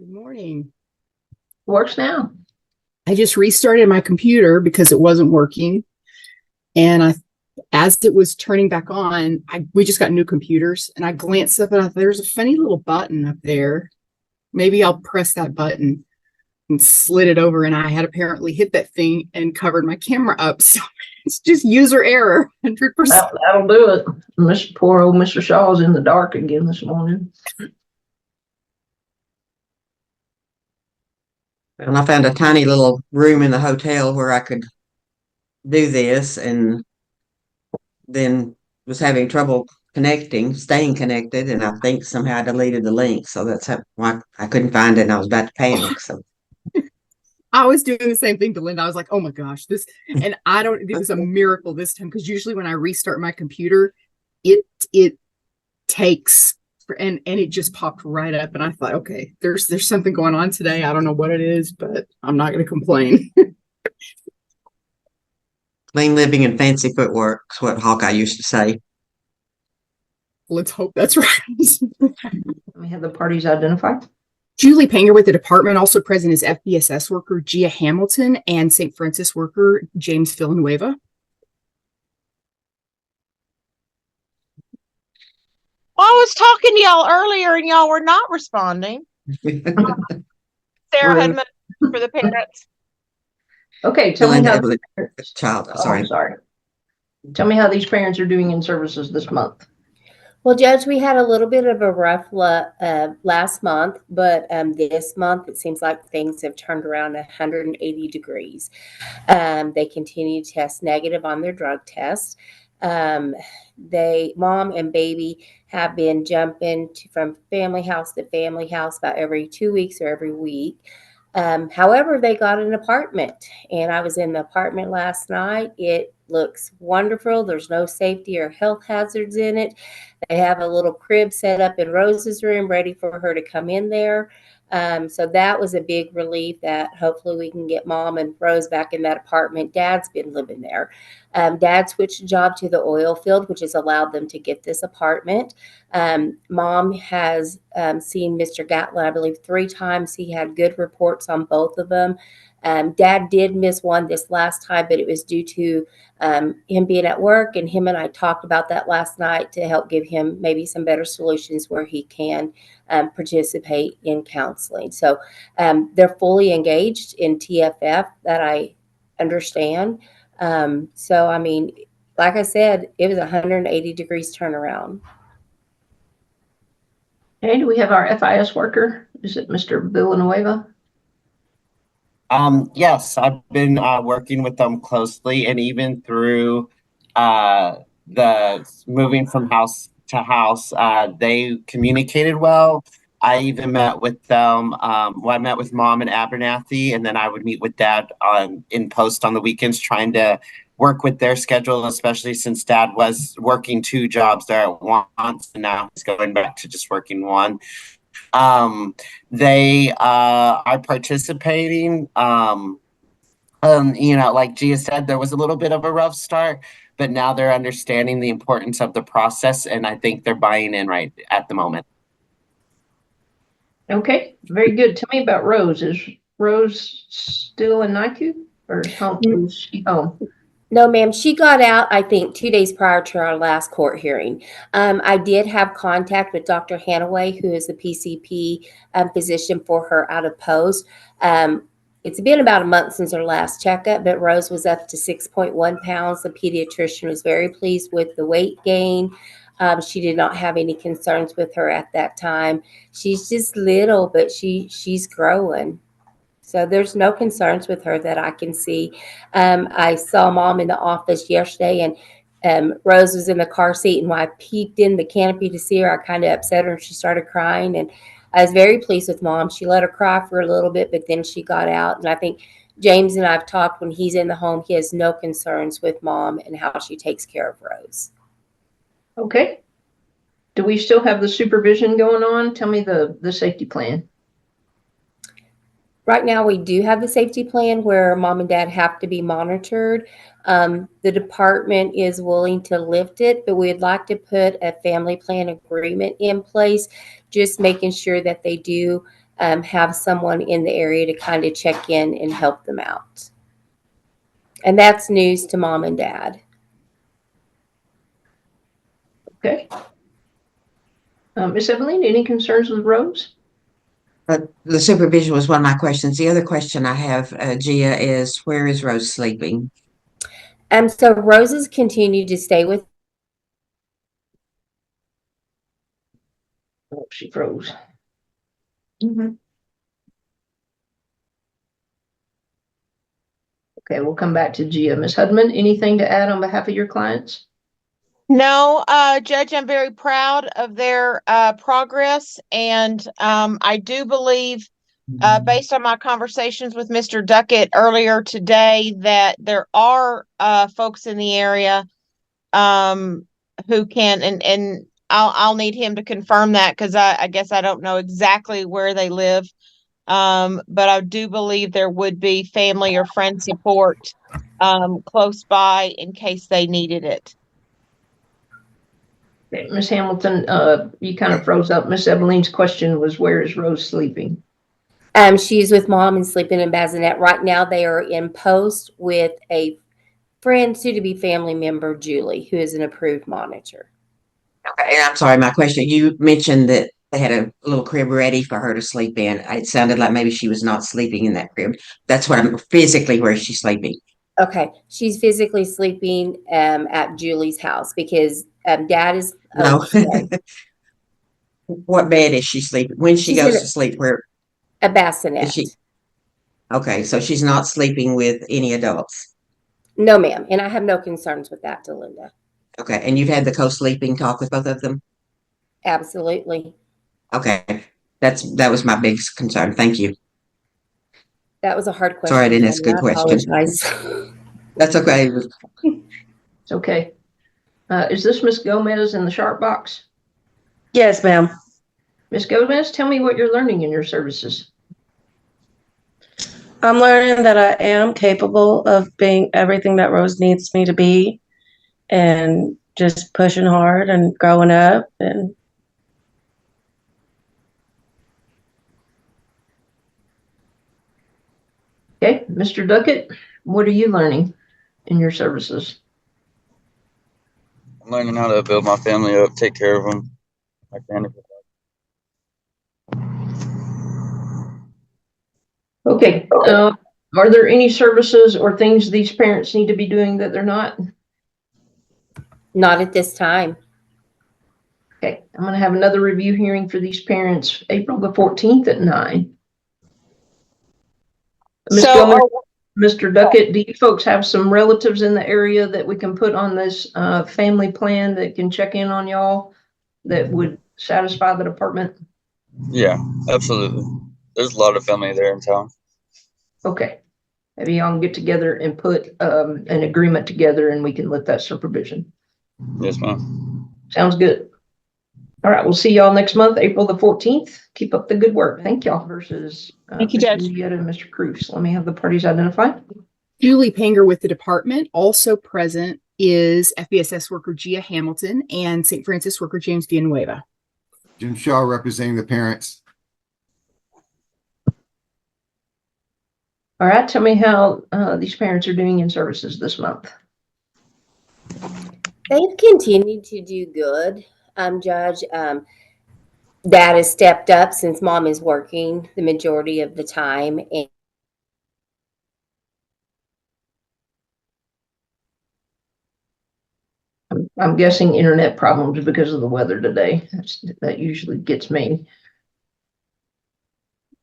Good morning. Works now. I just restarted my computer because it wasn't working. And as it was turning back on, we just got new computers and I glanced up and I thought there's a funny little button up there. Maybe I'll press that button and slid it over. And I had apparently hit that thing and covered my camera up. So it's just user error, 100%. That'll do it. Poor old Mr. Shaw's in the dark again this morning. And I found a tiny little room in the hotel where I could do this, and then was having trouble staying connected, and I think somehow I deleted the link. So that's why I couldn't find it, and I was about to panic. So I was doing the same thing to Linda. I was like, oh my gosh, and it was a miracle this time, because usually when I restart my computer, it takes and it just popped right up, and I thought, okay, there's something going on today. I don't know what it is, but I'm not going to complain. clean living and fancy footwork is what Hawkeye used to say. Let's hope that's right. We have the parties identified. Julie Panger with the department. Also present is FBSS worker Gia Hamilton and St. Francis worker James Villanueva. Well, I was talking to y'all earlier and y'all were not responding. Sarah had for the parents. Okay, tell me how Sorry. Tell me how these parents are doing in services this month. Well, Judge, we had a little bit of a rough last month, but this month it seems like things have turned around 180 degrees. They continue to test negative on their drug test. Mom and baby have been jumping from family house to family house about every 2 weeks or every week. However, they got an apartment, and I was in the apartment last night. It looks wonderful. There's no safety or health hazards in it. They have a little crib set up in Rose's room ready for her to come in there. So that was a big relief that hopefully we can get Mom and Rose back in that apartment. Dad's been living there. Dad switched job to the oil field, which has allowed them to get this apartment. Mom has seen Mr. Gatlin, I believe, 3 times. He had good reports on both of them. Dad did miss one this last time, but it was due to him being at work, and him and I talked about that last night to help give him maybe some better solutions where he can participate in counseling. So they're fully engaged in TFF, that I understand. So, I mean, like I said, it was 180 degrees turnaround. Hey, do we have our FIS worker? Is it Mr. Villanueva? Yes, I've been working with them closely, and even through the moving from house to house, they communicated well. I even met with them. I met with Mom in Abernathy, and then I would meet with Dad in post on the weekends, trying to work with their schedule, especially since Dad was working 2 jobs there at once, and now he's going back to just working one. They are participating. Like Gia said, there was a little bit of a rough start, but now they're understanding the importance of the process, and I think they're buying in right at the moment. Okay, very good. Tell me about Rose. Is Rose still in NICU, or is she home? No, ma'am. She got out, I think, 2 days prior to our last court hearing. I did have contact with Dr. Hanaway, who is the PCP physician for her out of post. It's been about a month since her last checkup, but Rose was up to 6.1 pounds. The pediatrician was very pleased with the weight gain. She did not have any concerns with her at that time. She's just little, but she's growing. So there's no concerns with her that I can see. I saw Mom in the office yesterday, and Rose was in the car seat, and when I peeked in the canopy to see her, I kind of upset her, and she started crying. And I was very pleased with Mom. She let her cry for a little bit, but then she got out. And I think James and I have talked, when he's in the home, he has no concerns with Mom and how she takes care of Rose. Okay. Do we still have the supervision going on? Tell me the safety plan. Right now, we do have the safety plan where Mom and Dad have to be monitored. The department is willing to lift it, but we'd like to put a family plan agreement in place, just making sure that they do have someone in the area to kind of check in and help them out. And that's news to mom and dad. Okay. Miss Eveline, any concerns with Rose? The supervision was one of my questions. The other question I have, Gia, is where is Rose sleeping? So Roses continued to stay with. Oh, she froze. Okay, we'll come back to Gia. Ms. Hudman, anything to add on behalf of your clients? No, Judge, I'm very proud of their progress, and I do believe, based on my conversations with Mr. Ducket earlier today, that there are folks in the area who can, and I'll need him to confirm that, because I guess I don't know exactly where they live. But I do believe there would be family or friend support close by in case they needed it. Okay, Ms. Hamilton, you kind of froze up. Miss Eveline's question was, where is Rose sleeping? She's with mom and sleeping in bassinet. Right now they are in post with a friend, soon-to-be family member, Julie, who is an approved monitor. Okay, and I'm sorry, my question, you mentioned that they had a little crib ready for her to sleep in. It sounded like maybe she was not sleeping in that crib. That's what I'm physically, where is she sleeping? Okay, she's physically sleeping at Julie's house because dad is No. What bed is she sleeping? When she She's goes in to sleep, where a bassinet. is she? Okay, so she's not sleeping with any adults. No, ma'am, and I have no concerns with that, Delinda. Okay, and you've had the co-sleeping talk with both of them? Absolutely. Okay, that was my biggest concern. Thank you. That was a hard question. Sorry, I didn't ask a good question. Apologize. That's okay. It's okay. Is this Miss Gomez in the sharp box? Yes, ma'am. Miss Gomez, tell me what you're learning in your services. I'm learning that I am capable of being everything that Rose needs me to be, and just pushing hard and growing up. And Okay, Mr. Duckett, what are you learning in your services? I'm learning how to build my family up, take care of them. My granny. Okay, are there any services or things these parents need to be doing that they're not? Not at this time. Okay, I'm going to have another review hearing for these parents April the 14th at 9. Ms. So, Gomez, Mr. Duckett, do you folks have some relatives in the area that we can put on this family plan that can check in on y'all that would satisfy the department? Yeah, absolutely. There's a lot of family there in town. Okay. Maybe y'all can get together and put an agreement together and we can let that supervision. Yes, ma'am. Sounds good. All right, we'll see y'all next month, April the 14th. Keep up the good work. Thank y'all. Versus Thank you, Mr. Judge. Mudietta and Mr. Cruz. Let me have the parties identified. Julie Panger with the department. Also present is FBSS worker Gia Hamilton and St. Francis worker James Villanueva. Jim Shaw representing the parents. All right, tell me how these parents are doing in services this month. They've continued to do good, Judge. Dad has stepped up since mom is working the majority of the time. And I'm guessing internet problems because of the weather today. That usually gets me.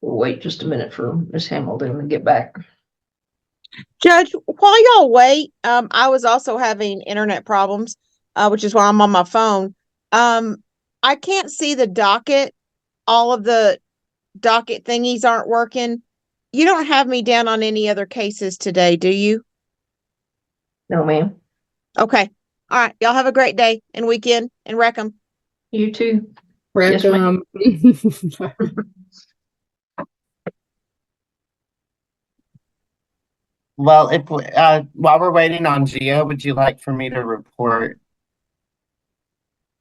We'll wait just a minute for Miss Hamilton to get back. Judge, while y'all wait, I was also having internet problems, which is why I'm on my phone. I can't see the docket. All of the docket thingies aren't working. You don't have me down on any other cases today, do you? No, ma'am. Okay. All right. Y'all have a great day and weekend and wreck 'em. You too. Correct. Yes, ma'am. Well, if while we're waiting on Gia, would you like for me to report?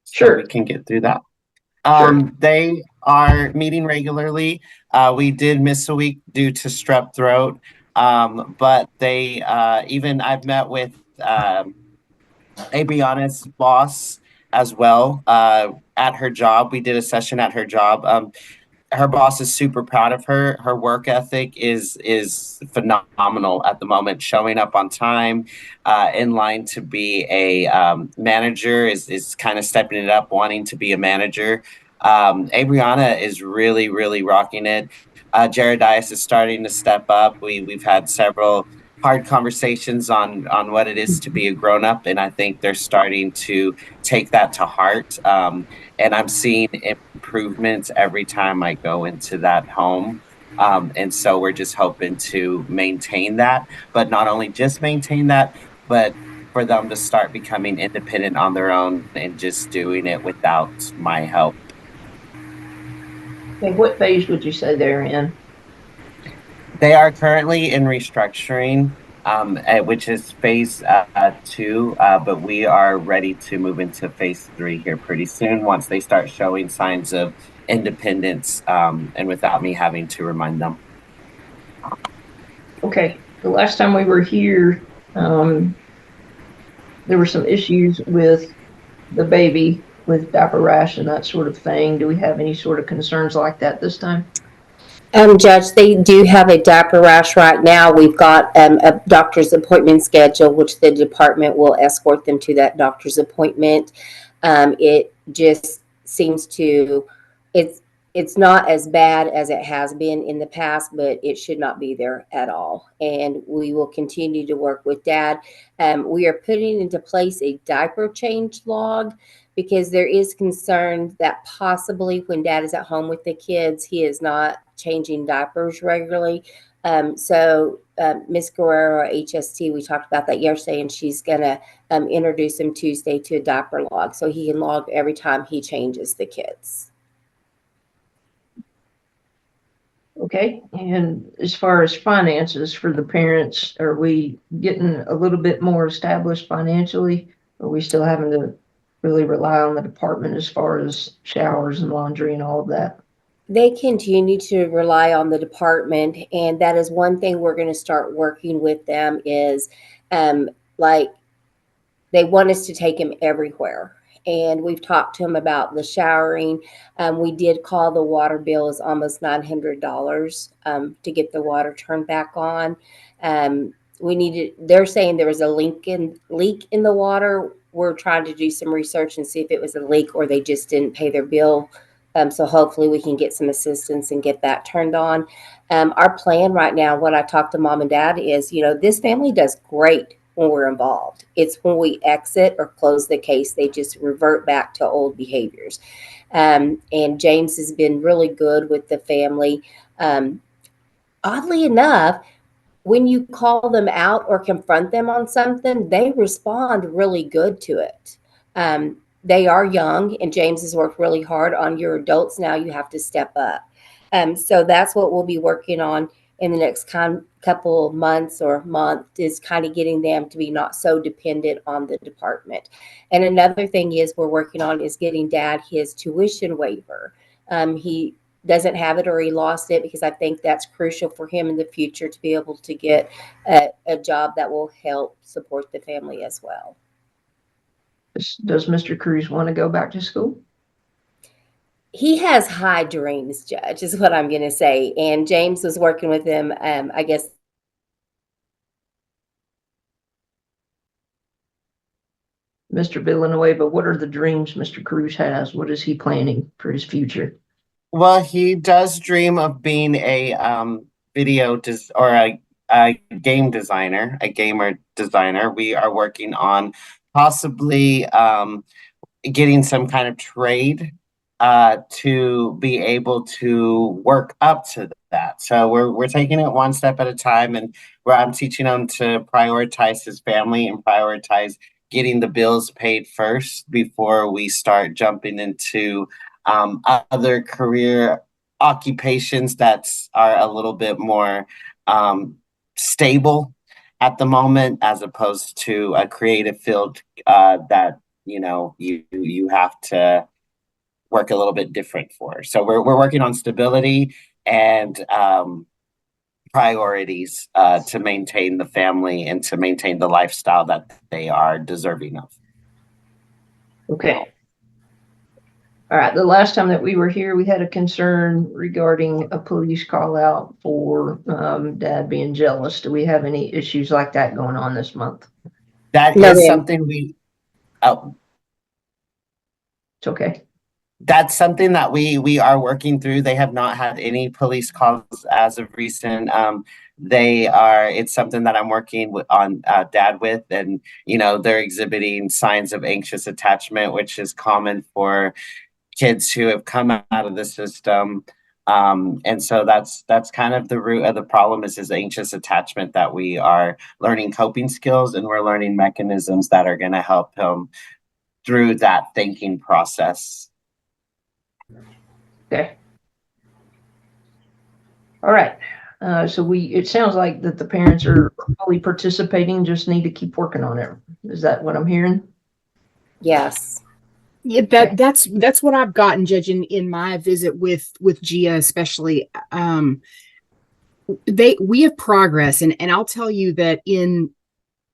So Sure. we can get through that. They are meeting regularly. We did miss a week due to strep throat. But they even I've met with Abriana's boss as well at her job. We did a session at her job. Her boss is super proud of her. Her work ethic is phenomenal at the moment. Showing up on time, in line to be a manager is kind of stepping it up, wanting to be a manager. Abriana is really rocking it. Jaredias is starting to step up. We've had several hard conversations on what it is to be a grown up, and I think they're starting to take that to heart. And I'm seeing improvements every time I go into that home. And so we're just hoping to maintain that, but not only just maintain that, but for them to start becoming independent on their own and just doing it without my help. Okay, what phase would you say they're in? They are currently in restructuring, which is phase 2, but we are ready to move into phase 3 here pretty soon once they start showing signs of independence, and without me having to remind them. Okay, the last time we were here, there were some issues with the baby with diaper rash and that sort of thing. Do we have any sort of concerns like that this time? Judge, they do have a diaper rash right now. We've got a doctor's appointment scheduled, which the department will escort them to that doctor's appointment. It just seems to, it's not as bad as it has been in the past, but it should not be there at all. And we will continue to work with Dad. We are putting into place a diaper change log because there is concern that possibly when Dad is at home with the kids, he is not changing diapers regularly. So Miss Guerrero, HST, we talked about that yesterday, and she's going to introduce him Tuesday to a diaper log so he can log every time he changes the kids. Okay, and as far as finances for the parents, are we getting a little bit more established financially? Or are we still having to really rely on the department as far as showers and laundry and all of that? They continue to rely on the department, and that is one thing we're going to start working with them is like they want us to take him everywhere. And we've talked to him about the showering. We did call the water bill is almost $900 to get the water turned back on. We needed, they're saying there was a leak in the water. We're trying to do some research and see if it was a leak or they just didn't pay their bill. So hopefully we can get some assistance and get that turned on. Our plan right now, what I talked to Mom and Dad is, this family does great when we're involved. It's when we exit or close the case, they just revert back to old behaviors. And James has been really good with the family. Oddly enough, when you call them out or confront them on something, they respond really good to it. They are young, and James has worked really hard on your adults. Now you have to step up. So that's what we'll be working on in the next couple months or month is kind of getting them to be not so dependent on the department. And another thing is we're working on is getting Dad his tuition waiver. He doesn't have it or he lost it because I think that's crucial for him in the future to be able to get a job that will help support the family as well. Does Mr. Cruz want to go back to school? He has high dreams, Judge, is what I'm going to say. And James was working with him, I guess. Mr. Villanueva, what are the dreams Mr. Cruz has? What is he planning for his future? Well, he does dream of being a a game designer, a gamer designer. We are working on possibly getting some kind of trade to be able to work up to that. So we're taking it one step at a time, and where I'm teaching him to prioritize his family and prioritize getting the bills paid first before we start jumping into other career occupations that are a little bit more stable at the moment, as opposed to a creative field that you have to work a little bit different for. So we're working on stability and priorities to maintain the family and to maintain the lifestyle that they are deserving of. Okay. All right. The last time that we were here, we had a concern regarding a police call out for dad being jealous. Do we have any issues like that going on this month? That No, is ma'am. something It's okay. that's something that we are working through. They have not had any police calls as of recent. It's something that I'm working on dad with, and they're exhibiting signs of anxious attachment, which is common for kids who have come out of the system. And so that's kind of the root of the problem is his anxious attachment, that we are learning coping skills and we're learning mechanisms that are going to help him through that thinking process. Okay. All right. So it sounds like that the parents are fully participating, just need to keep working on it. Is that what I'm hearing? Yes. Yeah, that's what I've gotten, Judge, in my visit with Gia, especially. We have progress, and I'll tell you that in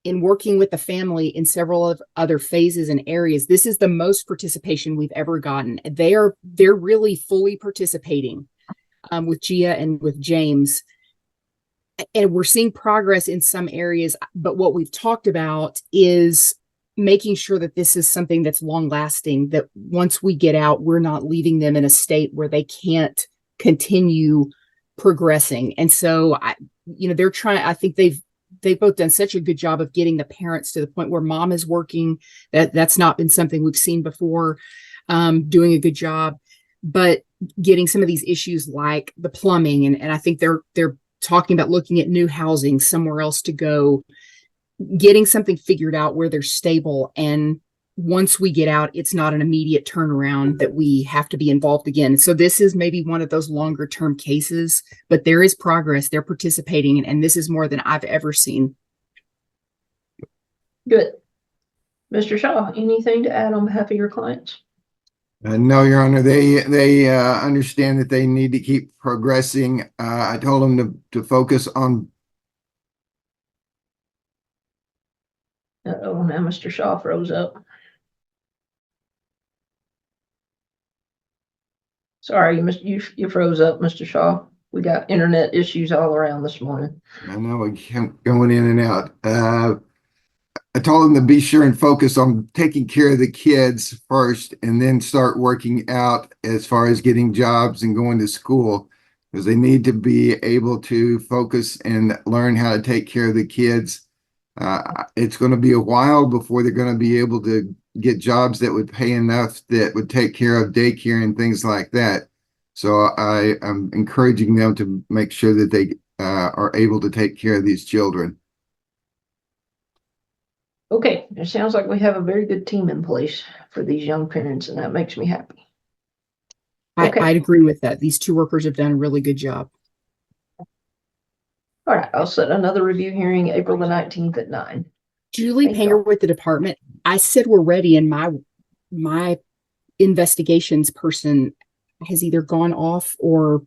working with the family in several of other phases and areas, this is the most participation we've ever gotten. They're really fully participating with Gia and with James, and we're seeing progress in some areas. But what we've talked about is making sure that this is something that's long lasting, that once we get out, we're not leaving them in a state where they can't continue progressing. And so they're trying, I think they've both done such a good job of getting the parents to the point where mom is working. That's not been something we've seen before, doing a good job, but getting some of these issues like the plumbing. And I think they're talking about looking at new housing, somewhere else to go, getting something figured out where they're stable. And once we get out, it's not an immediate turnaround that we have to be involved again. So this is maybe one of those longer term cases, but there is progress. They're participating, and this is more than I've ever seen. Good. Mr. Shaw, anything to add on behalf of your clients? No, Your Honor, they understand that they need to keep progressing. I told them to focus on. Oh, now Mr. Shaw froze up. Sorry, you froze up, Mr. Shaw. We got internet issues all around this morning. I know we kept going in and out. I told them to be sure and focus on taking care of the kids first, and then start working out as far as getting jobs and going to school, because they need to be able to focus and learn how to take care of the kids. It's going to be a while before they're going to be able to get jobs that would pay enough that would take care of daycare and things like that. So I am encouraging them to make sure that they are able to take care of these children. Okay, it sounds like we have a very good team in place for these young parents, and that makes me happy. Okay. I'd agree with that. These two workers have done a really good job. All right, I'll set another review hearing April the 19th at 9. Julie Thank Panger you. with the department. I said we're ready, and my investigations person has either gone off or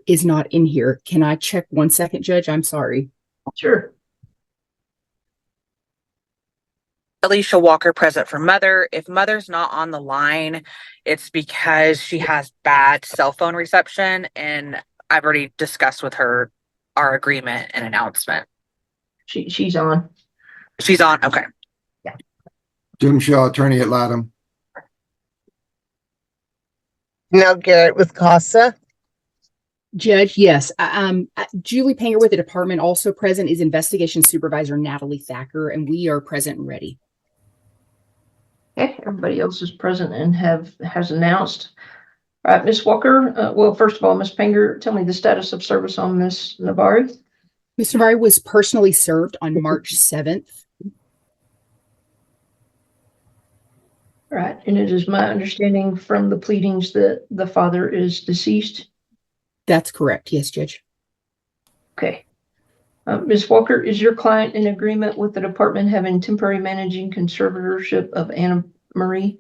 is not in here. Can I check 1 second, Judge? I'm sorry. Sure. Alicia Walker present for mother. If mother's not on the line, it's because she has bad cell phone reception, and I've already discussed with her our agreement and announcement. She's on. She's on. Okay. Jim Shaw, attorney at Latham. Now Garrett with CASA. Judge, yes. Julie Panger with the department. Also present is investigation supervisor Natalie Thacker, and we are present and ready. Okay, everybody else is present and has announced. All right, Ms. Walker. Well, first of all, Ms. Panger, tell me the status of service on Ms. Navari. Ms. Navari was personally served on March 7th. All right, and it is my understanding from the pleadings that the father is deceased. That's correct. Yes, Judge. Okay. Ms. Walker, is your client in agreement with the department having temporary managing conservatorship of Anna Marie?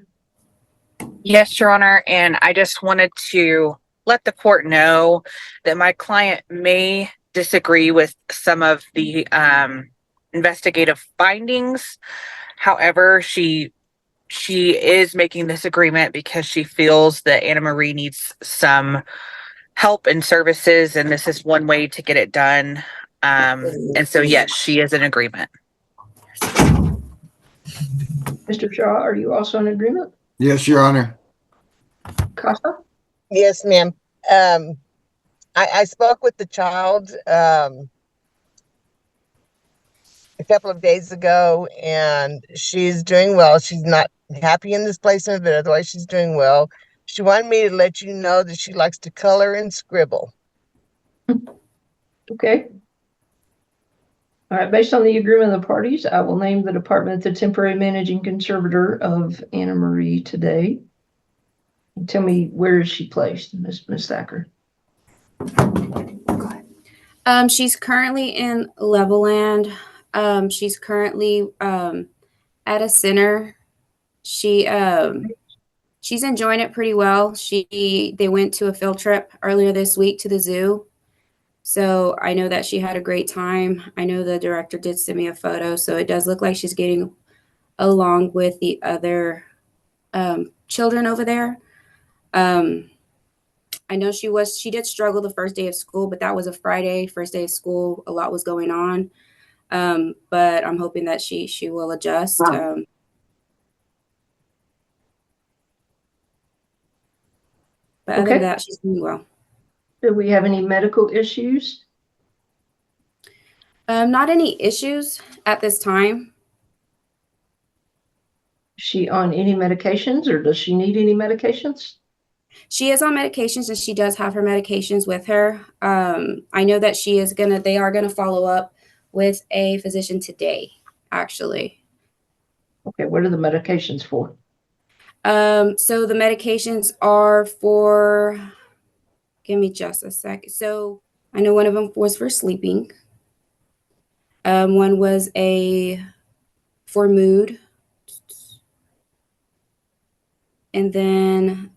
Yes, Your Honor, and I just wanted to let the court know that my client may disagree with some of the investigative findings. However, she is making this agreement because she feels that Anna Marie needs some help and services, and this is one way to get it done. And so, yes, she is in agreement. Mr. Shaw, are you also in agreement? Yes, Your Honor. Costa? Yes, ma'am. I spoke with the child a couple of days ago, and she's doing well. She's not happy in this placement, but otherwise she's doing well. She wanted me to let you know that she likes to color and scribble. Okay. All right, based on the agreement of the parties, I will name the department the temporary managing conservator of Anna Marie today. Tell me, where is she placed, Miss Thacker? She's currently in Levelland. She's currently at a center. She's enjoying it pretty well. They went to a field trip earlier this week to the zoo. So I know that she had a great time. I know the director did send me a photo, so it does look like she's getting along with the other children over there. I know she did struggle the first day of school, but that was a Friday, first day of school. A lot was going on. But I'm hoping that she will adjust. But other than that, she's doing well. Do we have any medical issues? Not any issues at this time. Is she on any medications, or does she need any medications? She is on medications, and she does have her medications with her. I know that they are gonna follow up with a physician today, actually. Okay, what are the medications for? So the medications are for, give me just a second. So I know one of them was for sleeping. One was for mood. And then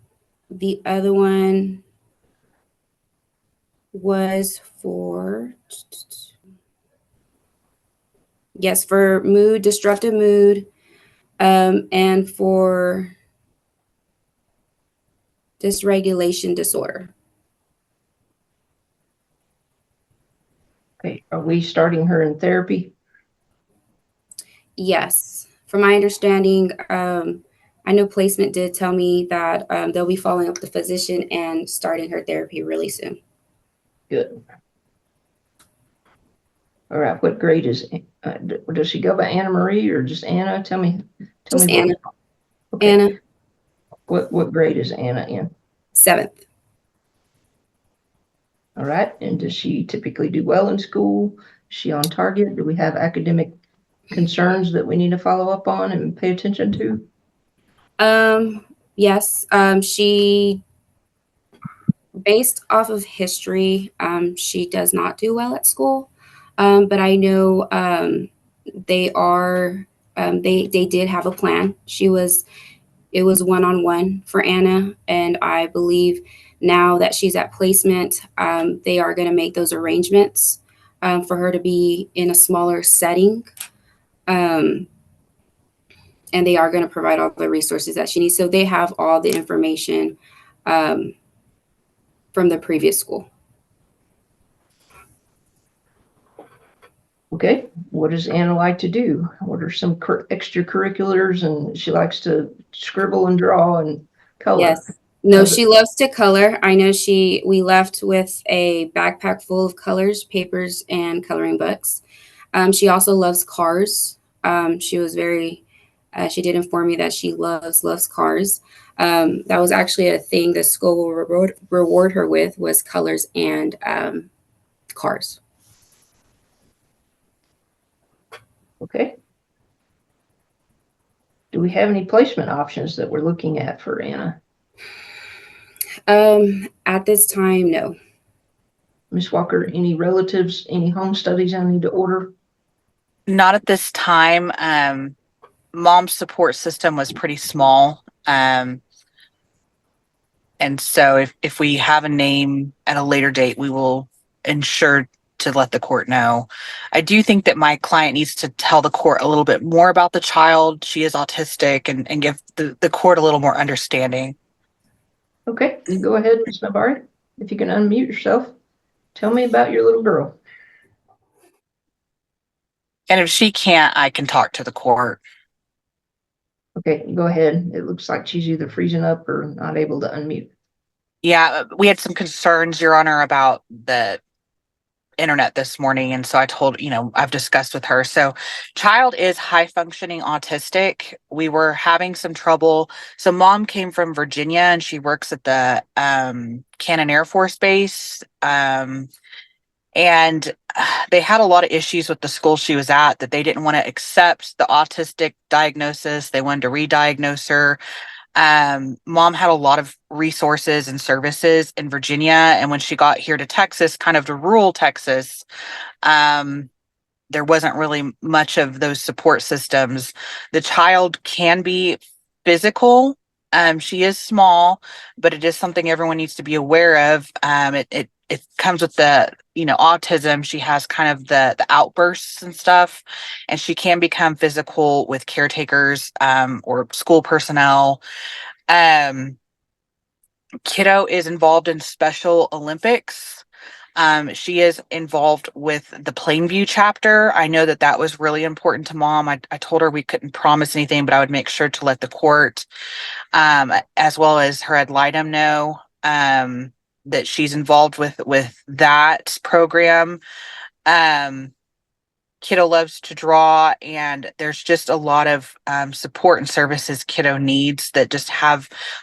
the other one was for mood, disruptive mood, and for dysregulation disorder. Okay, are we starting her in therapy? Yes. From my understanding, I know placement did tell me that they'll be following up with the physician and starting her therapy really soon. Good. All right, what grade is, does she go by Anna Marie or just Anna? Tell me. Anna. Okay. Anna. What grade is Anna in? 7th. All right, and does she typically do well in school? Is she on target? Do we have academic concerns that we need to follow up on and pay attention to? Yes. She, based off of history, she does not do well at school. But I know they did have a plan. It was one-on-one for Anna, and I believe now that she's at placement, they are going to make those arrangements for her to be in a smaller setting. And they are going to provide all the resources that she needs. So they have all the information from the previous school. Okay, what does Anna like to do? What are some extracurriculars? And she likes to scribble and draw and color. Yes. No, she loves to color. I know we left with a backpack full of colors, papers, and coloring books. She also loves cars. She did inform me that she loves cars. That was actually a thing the school will reward her with, was colors and cars. Okay. Do we have any placement options that we're looking at for Anna? At this time, no. Ms. Walker, any relatives, any home studies I need to order? Not at this time. Mom's support system was pretty small. And so if we have a name at a later date, we will ensure to let the court know. I do think that my client needs to tell the court a little bit more about the child. She is autistic, and give the court a little more understanding. Okay, go ahead, Ms. Navari. If you can unmute yourself, tell me about your little girl. And if she can't, I can talk to the court. Okay, go ahead. It looks like she's either freezing up or not able to unmute. Yeah, we had some concerns, Your Honor, about the internet this morning. And so I told, I've discussed with her. So child is high functioning autistic. We were having some trouble. So mom came from Virginia and she works at the Cannon Air Force Base. And they had a lot of issues with the school she was at, that they didn't want to accept the autistic diagnosis. They wanted to re-diagnose her. Mom had a lot of resources and services in Virginia. And when she got here to Texas, kind of to rural Texas, there wasn't really much of those support systems. The child can be physical. She is small, but it is something everyone needs to be aware of. It comes with the, autism. She has kind of the outbursts and stuff, and she can become physical with caretakers, or school personnel. Kiddo is involved in Special Olympics. She is involved with the Plainview chapter. I know that was really important to mom. I told her we couldn't promise anything, but I would make sure to let the court, as well as her ad litem, know that she's involved with that program. Kiddo loves to draw, and there's just a lot of support and services kiddo needs that just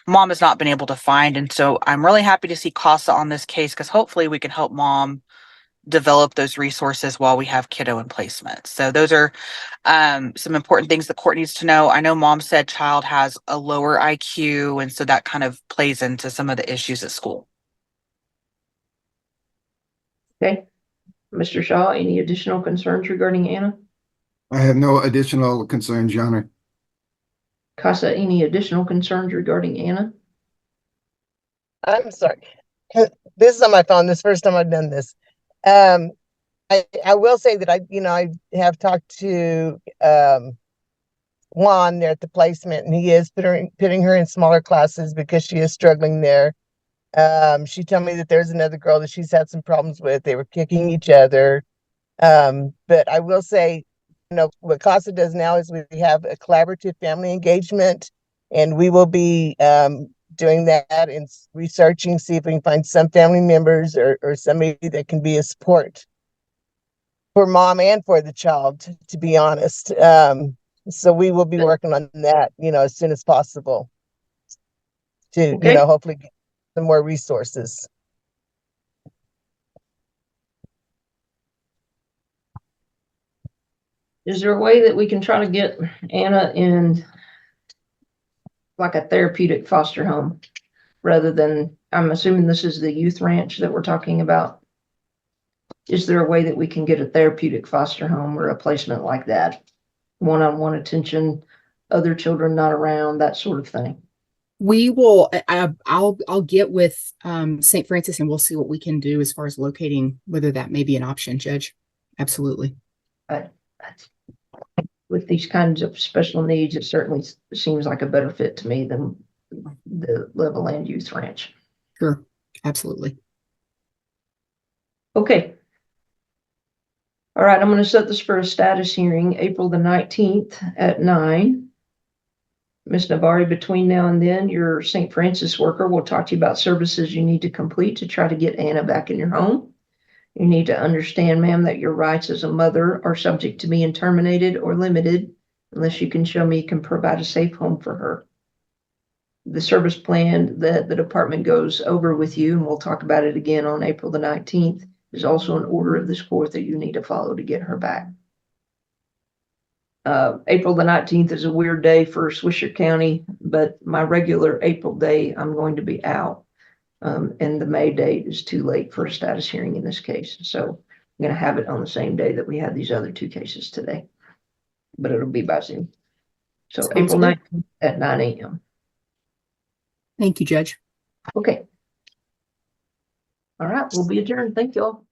mom has not been able to find. And so I'm really happy to see CASA on this case, because hopefully we can help mom develop those resources while we have kiddo in placement. So those are some important things the court needs to know. I know mom said child has a lower IQ, and so that kind of plays into some of the issues at school. Okay. Mr. Shaw, any additional concerns regarding Anna? I have no additional concerns, Your Honor. CASA, any additional concerns regarding Anna? I'm sorry. This is on my phone. This is the first time I've done this. I will say that I have talked to Juan there at the placement, and he is putting her in smaller classes because she is struggling there. She told me that there's another girl that she's had some problems with. They were kicking each other. But I will say, what CASA does now is we have a collaborative family engagement, and we will be doing that and researching, see if we can find some family members or somebody that can be a support for mom and for the child, to be honest. So we will be working on that, as soon as possible to, hopefully get some more resources. Is there a way that we can try to get Anna in like a therapeutic foster home rather than, I'm assuming this is the youth ranch that we're talking about? Is there a way that we can get a therapeutic foster home or a placement like that? One-on-one attention, other children not around, that sort of thing. We will, I'll get with St. Francis, and we'll see what we can do as far as locating whether that may be an option, Judge. Absolutely. With these kinds of special needs, it certainly seems like a better fit to me than the Level Youth Ranch. Sure. Absolutely. Okay. All right, I'm going to set this for a status hearing, April the 19th at 9. Ms. Navari, between now and then, your St. Francis worker will talk to you about services you need to complete to try to get Anna back in your home. You need to understand, ma'am, that your rights as a mother are subject to being terminated or limited unless you can show me you can provide a safe home for her. The service plan that the department goes over with you, and we'll talk about it again on April the 19th, is also an order of this court that you need to follow to get her back. April the 19th is a weird day for Swisher County, but my regular April day, I'm going to be out. And the May date is too late for a status hearing in this case. So I'm going to have it on the same day that we had these other two cases today, but it'll be by Zoom. So Sounds April good. 19th at 9 a.m. Thank you, Judge. Okay. All right, we'll be adjourned. Thank you all.